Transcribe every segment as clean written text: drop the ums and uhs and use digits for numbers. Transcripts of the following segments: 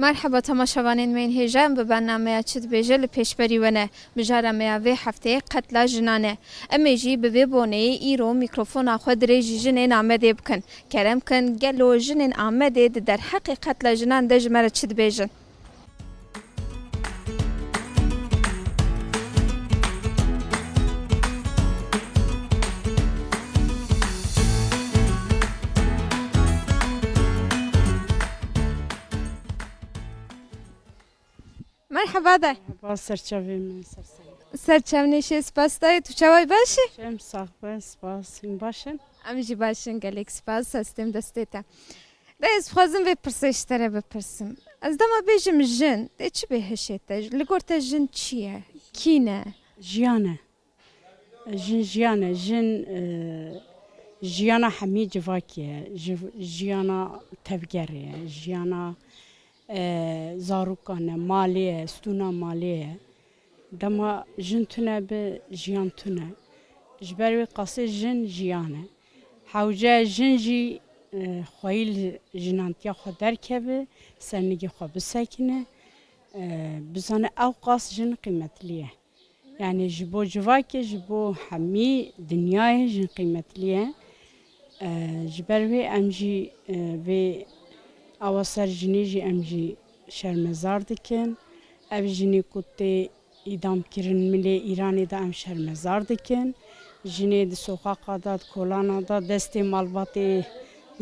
مرحبا تماشاوانین من هیجان به برنامه چید بیجه لپیشبری ونه مجاره میاوی هفته قتل جنانه امیجی به وی بونه ایرو میکروفون خود ریجی جنین آمده بکن کرم کن گلو جنین آمده در حق قتل جنان دجمره چید بیجن مرحبا ده با سرچاوی من سرچاونیشی سپاس دای تو چوای باشی؟ شم ساخبه سپاس این باشن امیجی باشن گلیک سپاس هستیم دستیتا ده از خوازم وی پرسشتره بپرسم از دما بیجم جن ده چی بهشیته؟ لگورت جن چیه؟ کینه؟ جیانه جن جیانا همی جواکیه جیانا تفگریه جیانا زاروکانه مالیه ستونا مالیه دما جن تونه به جیان تونه جبروی قصه جن جیانه حوجه جن جی خویل جنانتیا خود درکبه سرنگی خود بسکنه بزانه او قاس جن قیمتلیه يعني جبو جواكي جبو حمي دنياي جن قيمة ليه جبروي أمجي في أواسر جنيجي أمجي شرمزار دكن أبي جني كنت إدام كرن ملي إيراني دا أم شرمزار دكن جني دي سوقاقا دا كولانا دا دستي مالباتي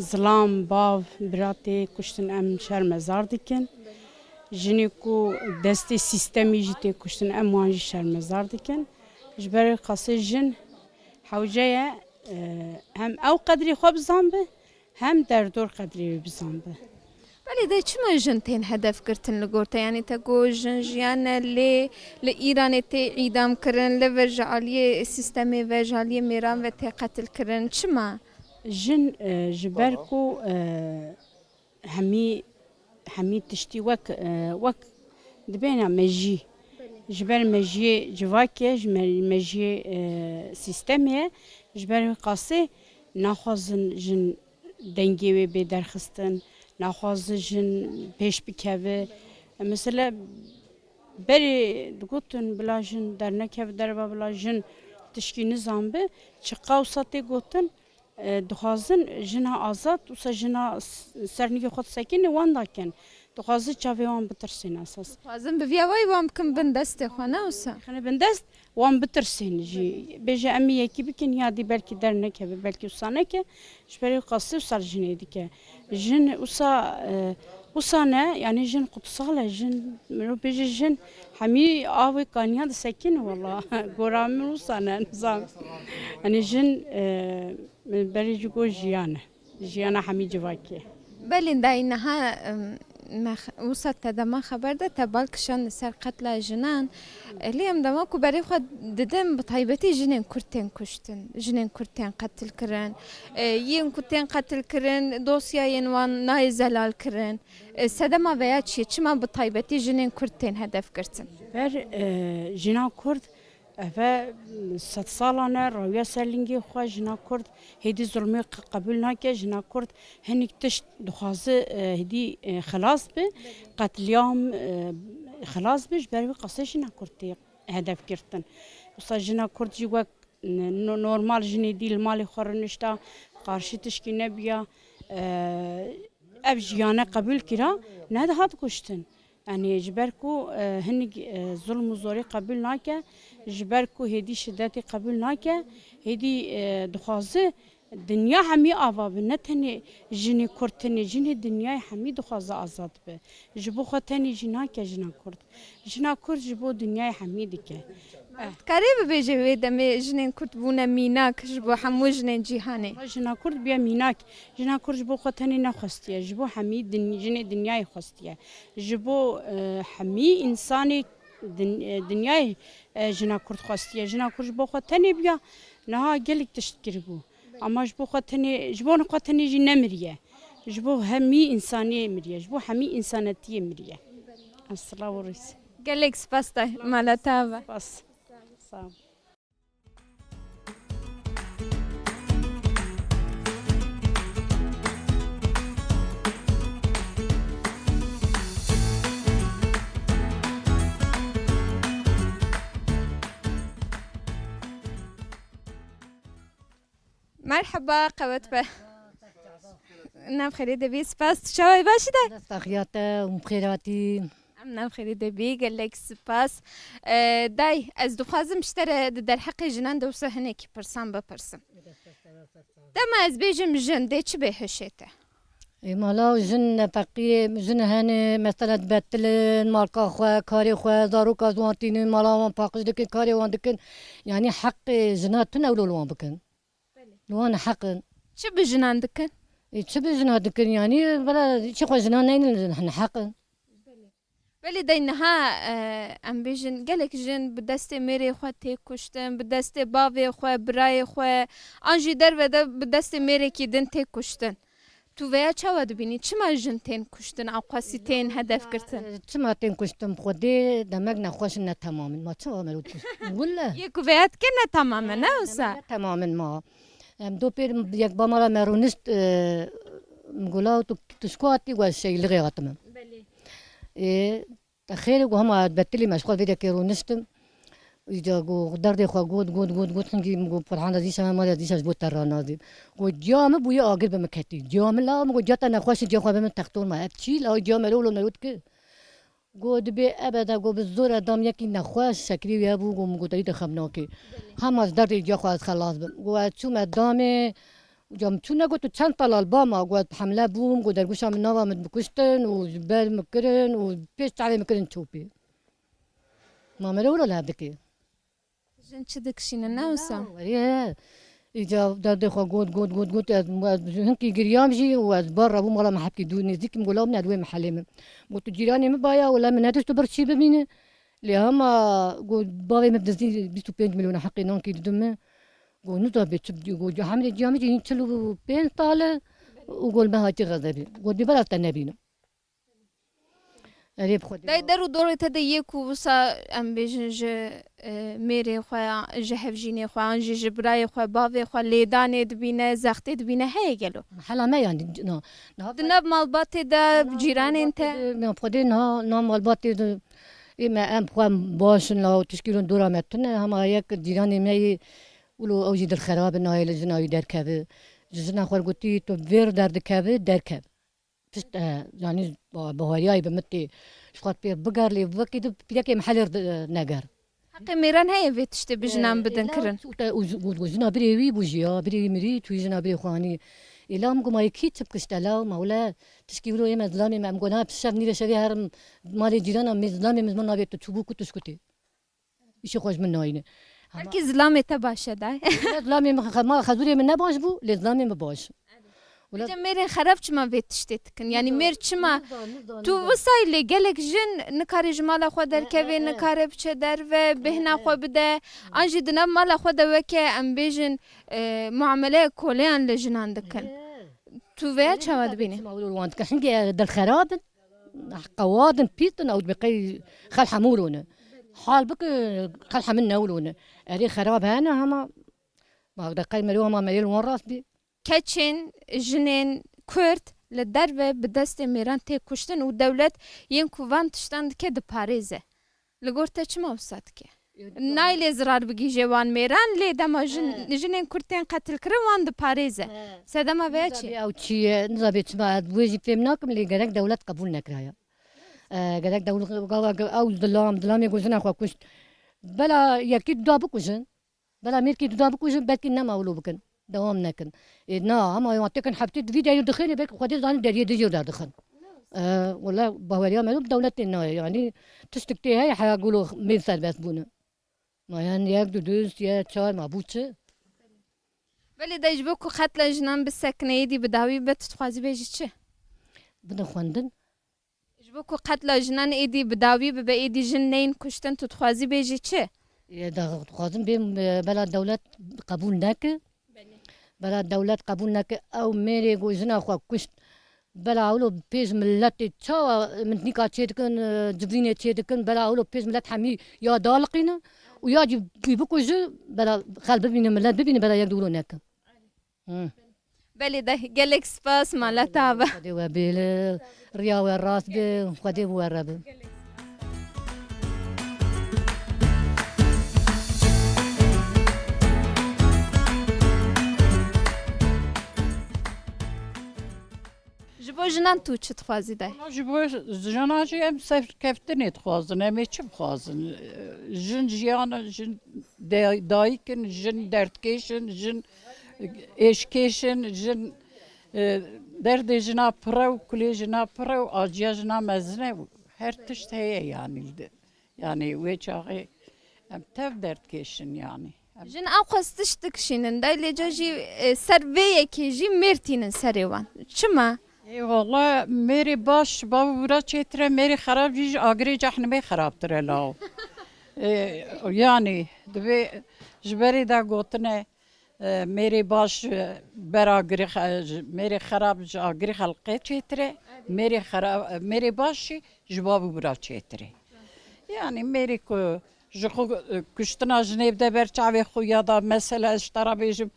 ظلام باو براتي كشتن أم شرمزار دكن جنیکو دستی سیستمی جیته کشتن اموانجی شرمزار دکن جبر قصه جن حوجه هم او قدری خوب زنبه هم در دور قدری بزنبه ولی ده چما جن تین هدف کرتن لگورتا یعنی تا گو جن جیان لی ایران تی اعدام کرن لی ورجالی سیستمی ورجالی میران و تی قتل کرن چما؟ جن جبر کو همی تشتی وک دبینا مجی جبر مجی جواکیه جبر مجی سیستمیه جبر قاسه نخوازن جن دنگی و به درخستن نخواز جن پیش بکوه مثلا بری دگوتن بلا جن در نکوه در بلا جن تشکی نظام به چقا و ساته گوتن دخوازن جنا آزاد و جنا سرنگی خود سکین وان داکن دخوازن چاوی وان بترسین اساس خوازن بویاوی وام کم بندست خانه اوسا خانه بندست وان بترسین جی بیجه امی یکی بکن یادی بلکی در نکه بلکی وسانه که شبری قصه وصل جنی دیگه جن وسانه يعني جن قطصالة جن مرو بيجي جن حمي آوي كانيا دسكين والله قرام وسانه نظام يعني جن من بريج جو جيانا حمي جواكي بلين دا اینها وسط تدما خبر ده تبالکشان سر قتل جنان لیم دما کو برای خود ددم بطایبتی جنین کرتین کشتن جنین کرتین قتل کرن ین کرتین قتل کرن دوسیا ینوان نای زلال کرن سدما veya چما بطایبتی جنین کرتین هدف کرتن بر جنا کرد و 100 سالانه رویا سرلنگی خو جنا کرد هدی ظلمی قبول نکه جنا کرد هنیک تشت دخوازه هدی خلاص به قتلیام خلاص بش بروی قصه جنا کردی هدف کردن وصل جنا کرد جوا نورمال جنی دیل مالی خورنشتا قارشی تشکی نبیا اف جیانه قبول کرا نه ده هات کشتن يعني جبركو هني ظلم وزوري قبول ناكه جبركو هدي شدتي قبول ناكه هدي دخوازه الدنيا همي آوا بنتني جني كرتني جني الدنيا همي دخوازه آزاد به جبو خطني جناكه جنا كرت جبو دنيا همي دكه قریب بیجه وی دمی جنین کرد بونه میناک جبو همو جنین جیهانه جنا كرت بيا ميناك جنا كرت جبو خطني نخستيه جبو همي جني دنيا خستيه جبو همي إنساني دنيا جنا كرت خستيه جنا كرت جبو خطني بيا نها قلك تشتكربو أما جبو خطني جي نمريه جبو همي إنسانية مريه جبو همي إنسانتية مريه الصلاة والرسول گلیک سپاس ده مالتاوه بس سلام مرحبا قوت به نام خیلی دبی سپاس شوی باشی ده دستخیاته و مخیراتی نام خیلی دبی گلک سپاس دای از دخوازم شتره در حق جنان دوسه هنه کی پرسان بپرسم دم از بیجم جن ده چی به هشته مالا جن فقیه جن هنه مثلا بتلن مالکا خواه کاری خواه زاروکا زوانتینن مالا وان پاقش دکن کاری وان دکن یعنی حق جناتون اولو لوان بکن لوان حقن چی به جنان دکن چه به جنات دکن یعنی بلا چه خواه جنان نین حقن ولی دای نها ام بیجن گلک جن به دست میری خواه تی کشتن به دست باوی خواه برای خواه آنجی در وده به دست میری کی دن تی کشتن تو ویا چه ود بینی چه ما جن تین کشتن او قاسی تین هدف کردن چه ما تین کشتم خودی دمک نخواش نه تماما ما چه عملو کشتم ولا یک ویات کنه تماما نه اوسا تماما ما دو پیر یک با مالا مرونست مقولا تو تسكواتي والشيء اللي غير غتمم تخيل وهم بتلي مشغول فيديو كيرو نستم إذا جو دردي خوا جود خنجي مجو فرحان دي شما ما دي شاش بوتر نادي وجام بويا أقرب بمكتي جام لا مجو جاتا نخواش جام خوا بمن تختون ما أبتشي لا جام لولو نلوت كه جود بي أبدا جو بالزور دام يكي نخواش شكلي ويا بو جو مجو تريد خبناكي هم از دردي جا خوا خلاص جو شو مدامه جام چون نگو تو چند طلال با ما گوید حمله بوم گو در گوشم نوا مد بکشتن و جبال مکرن و پیش تعالی مکرن چوبی ما ملولا لابدکی جن چه دکشینه نه اوسا وریه ایجا در خوا گود از هنکی گریام جی و از بار ربو مالا محب کی دو نزدیک مگولا من ادوی محلیم گو تو جیرانی مبایا ولا من نداشت بر چی ببینه لیهما گو باوی مبدزدی 25 میلیون حقی نان کی دمه قول نضرب تبدي قول حمل الجامعة ينتلو بين طالع وقول ما هاتي غضبي قول دي بلا تنبينا ريب خد دای درو دوره تده یک وسا ام بیجن ج میری خواه جهف جینی خواه انجی جبرای خواه باوی خواه لیدانه دبینه زخته دبینه هی گلو حالا ما يعني نا دنب مالبات ده جیران انت من خدي نا مالبات إما أم خوام باش لا تشكيلون دورا متنا هم يك جيراني ماي ولو أوجد الخراب إنه لجنا يدار كذا جزنا خور قلتي تبير دار كذا دار كذا فست يعني بهواياي بمتي شقات بير بقر لي وكيد بيدك محل نجار حق میران هی ویتشته بجنام بدن کرن وجنا بريوي بوجيا بري مري تويجنا بري خواني إلا مقوم يكيد تبكشتلا مولا تشكيلو إما ظلامي ما مقولها بشرني لشري هرم مالي جيرانا مظلامي مزمنا بيت تشوبو كتسكتي إيش خوش من ناينه هرکی ظلامه تا باشه دای ظلامي ما خذولي من نباش بو لظلامي ما باش بجا میرین خراب چما ویتشته تکن یعنی میر چما تو وسایل گلک جن نکاری جمالا خود در کوی نکاری بچه در و بهنا خو بده آنجی دنب مالا خود وکه ام بیجن معامله کولیان لجنان دکن تو ویا چواد بینی وانت كحنجي در خراب قوادن بيتن او بقي خل حمولون حال بك خل حملنا ولون اري خراب هنا هما ما دقي مليون ما مليون وراس بي کچین جنین کرد لدر و به دست میران تی کشتن و دولت ین کوان تشتند که د پاریزه لگورته چما وسط که نایل زرار بگی جوان میران لی دما جنین کردن قتل کرن وان د پاریزه سدما ویا چی او شي نظبط ما ويجي فهمناكم اللي قالك دولة قبول نكرايا قالك دولة او ظلام يقول زنا خو كشت بلا يكيد دابك وجن بلا ميركي دابك وجن بلكي نما ولو بكن دوام نكن نا هم يعطيكن حبتي فيديو يدخل بك خدي زان دري دي جور دخل والله بهوريا مالو دولتنا يعني تشتكتي هي حيقولوا مثال بس بونا ما يعني يك دوس يا تشار ما بوتشه ولی دایج بکو قتل جنان بسکنه دی بداوی بت تخوازی بیجی چه بدنا خواندن بکو قتل جنان ایدی بداوی به ایدی جنین کشتن تو تخوازی بیجی چه دا خازم بهم بلا دولت قبول نك بلا دولت قبول نك او ميري جوزنا خو كشت بلا اولو بيز ملت تشا من نيكا تشيدكن جبرينه تشيدكن بلا اولو بيز ملت حمي يا دالقين ويا جي بيبكو جو بلا خال ببين ملت ببين بلا يقولوا نك بله ده گلک سپاس مالا تابه خدي وبيل رياوي الراس بي خدي ورب جبو جنان تو چه تخوازی دای ji bo jina jî em serkeftinê dixwazin, em ê çi bixwazin? Jin jiyanin, jin dayikin, jin derdkêşin, jin êşkêşin, jin derdê jina pire û kulê jina pire û aciya jina mezin e her tişt heye yani. Yani wê çaxê em tev derdkêşin yani. جن او قصدش دکشینن دای لیجا جی سر ویه که جی مرتینن سری وان چما؟ Eyvallah meri baş babu bura çetre meri xarab jî agirê cehnimê xerabtir e law. Yani divê ji berê de gotine meri baş bera girê meri xerab ji agirê xelqê çêtire meri baş jî ji babu bura çêtire. Yani meri ku ji xwe kuştina jinê de berçavê xwe ya da mesela ji tara bêjim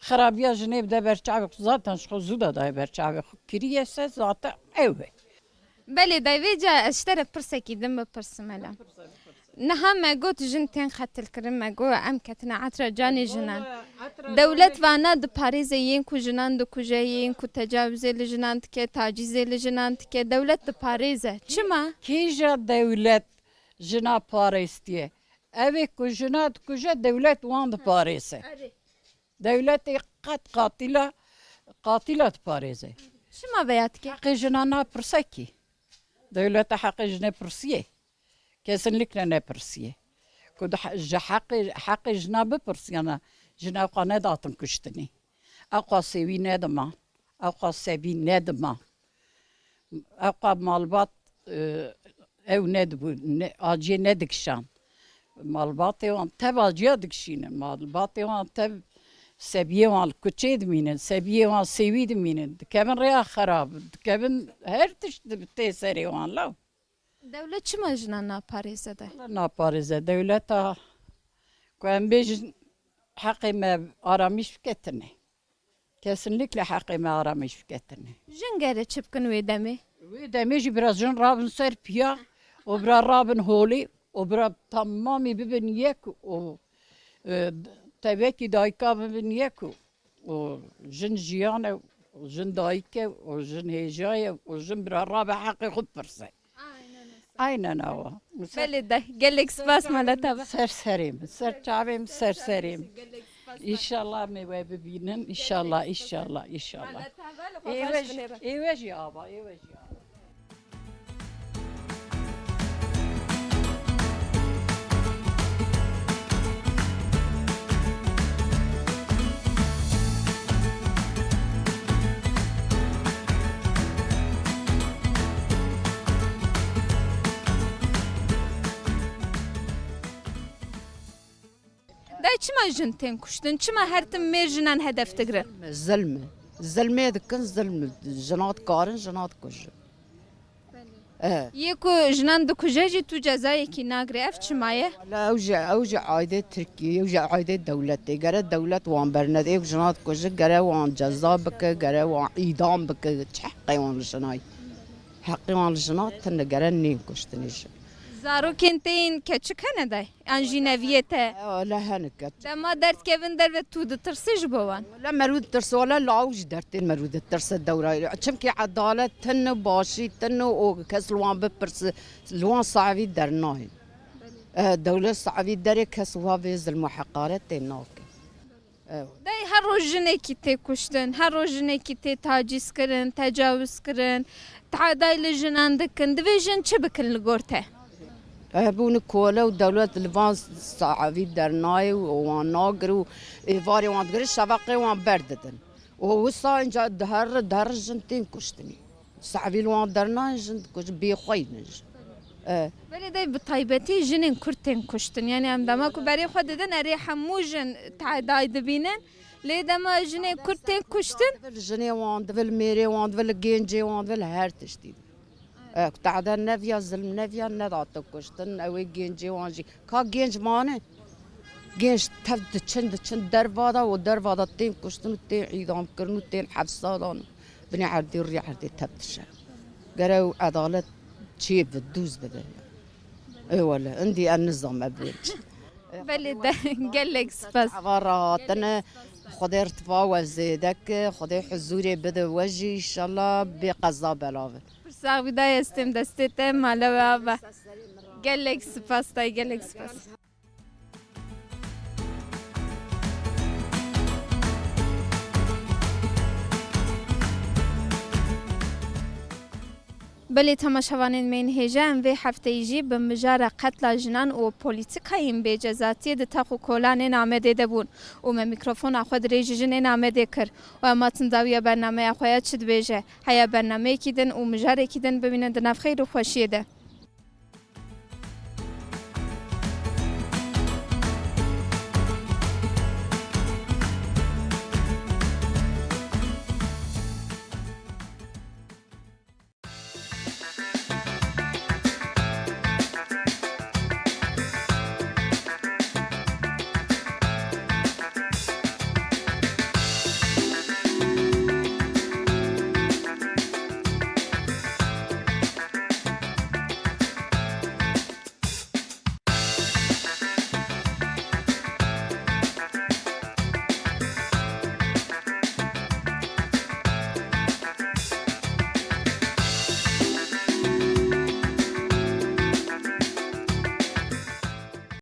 xerabiya jinê de berçavê xwe zaten ji xwe zû da daye berçavê xwe kiriye se zaten ew e. بله دای ویجا اشتر پرسکی دم بپرسم الا نها ما گوت جن تین خطل کرم ما گو ام کتنا عطر جانی جنان دولت وانا د پاریز یین کو جنان د کوجه یین کو تجاوز ل جنان تکه تعجیز ل جنان تکه دولت د پاریز چما Kîja devlet jina parêstiye. Evê ku jina dikuje devlet wan diparêse. Devletê qet qatîla diparêze. چما بیات که Heqê jina napirse kî. Devleta heqê ji nepirsiye. Kesinlikle nepirsiye. Ku ji heqê jina bipirsiyana jina xwe nedatin kuştinê. Ew xwe sêwî nediman. Ew xwe sebî nediman. Ew xwe malbat ew nedibû aciyê nedikişan. Malbatê wan tev aciya dikişînin. Malbatê wan tev sebiyê wan li kuçê dimînin. Sebiyê wan sêwî dimînin. Dikevin rêya xerab. Dikevin her tişt tê serê wan law. دولت چما جنان ناپاریزه ده Naparêze devleta ku em bêjin heqê me aramîş biketine. Kesinlikle heqê me aramîş biketine. جن گره چپکن وی دمی Wê demê jî biraz jin rabin ser piya û bira rabin holê û bira tamamî bibin yek û tevekî dayika bibin yek û jin jiyan e û jin dayik e û jin hêja ye û jin bira rabe heqê xwe pirse. Aynen ava. بله ده گلک سپاس مالا تبا Serserim, serçavim serserim. İnşallah meyve bibinin, inşallah, inşallah, inşallah. Evet ya aba, evet ya. دای چما جن تین کشتن چما هر تم میر جنان هدف تگره الظلمة دكن ظلم جنات قارن جنات كج یکو جنان دو کجاجی تو جزایی کی ناگره اف چمایه لا اوجع عايدة تركيا اوجع عايدة دولتي جرى الدولة وان برند ايه جنات كج جرى وان جذاب بك جرى وان ايدام بك حقي وان جناي حقي وان جنات تن جرى نين كشتنيش زارو کنتین کچک نه دای انجی نویته لا هنكت دما درد کevin در و تو د ترسج بوان لا مرود ترس ولا لا اوج درتين مرود الترس الدورة چمكي عدالة تن باشي تن او كس لوان ببرس لوان صعبي درناي دولة صعبي دري كس وافيز المحقارات تناك دای هر روز جنه کی تی کشتن هر روز جنه کی تی تاجیز کرن تجاوز کرن تعدای لجنان دکن دوی جن چه بکن لگورته بون كولا ودولة الفان صعبي درناي وان ناقر وفاري وان تقري شفقي وان برددن ووصا انجا دهر جنتين كشتني صعبي لوان درناي جنت كش بيخوينج ولی دای بطایبتی جنین کرتن کشتن یعنی ام دما کو برای خود دادن اری همو جن تعدای دبینن لی دما جنین کرتن کشتن جني وان دفل ميري وان دفل جينجي وان دفل هر تشتيد تعدى نفيا ظلم نفيا ندعت كشتن اوي جينجي وانجي كا جينج مانه جينج تفد تشند درفادا ودرفادا تين كشتن تين عيدام كرنو تين حبسادان بني عردي وري عردي تبتش قالوا عدالة شيء بدوز بده اي ولا عندي النظام ابيج ولی دای گلک سپاس عبارات انا خدا ارتفاع و زیدک خدا حضور بده وجی انشالله به قضا بلاوه پرساق بیدای استیم دستت مالا و آبا گلک سپاس تای گلک سپاس بله تماشاوانین من هجان و هفته ایجی به مجار قتل جنان و پولیتیکای بیجزاتی د تاخو کولان نامده دبون و من میکروفون خود ریج جن نامده کر و ما تنداوی برنامه خواهد شد بیجه هیا برنامه کیدن و مجار کیدن ببینن د نفخیر و خوشیده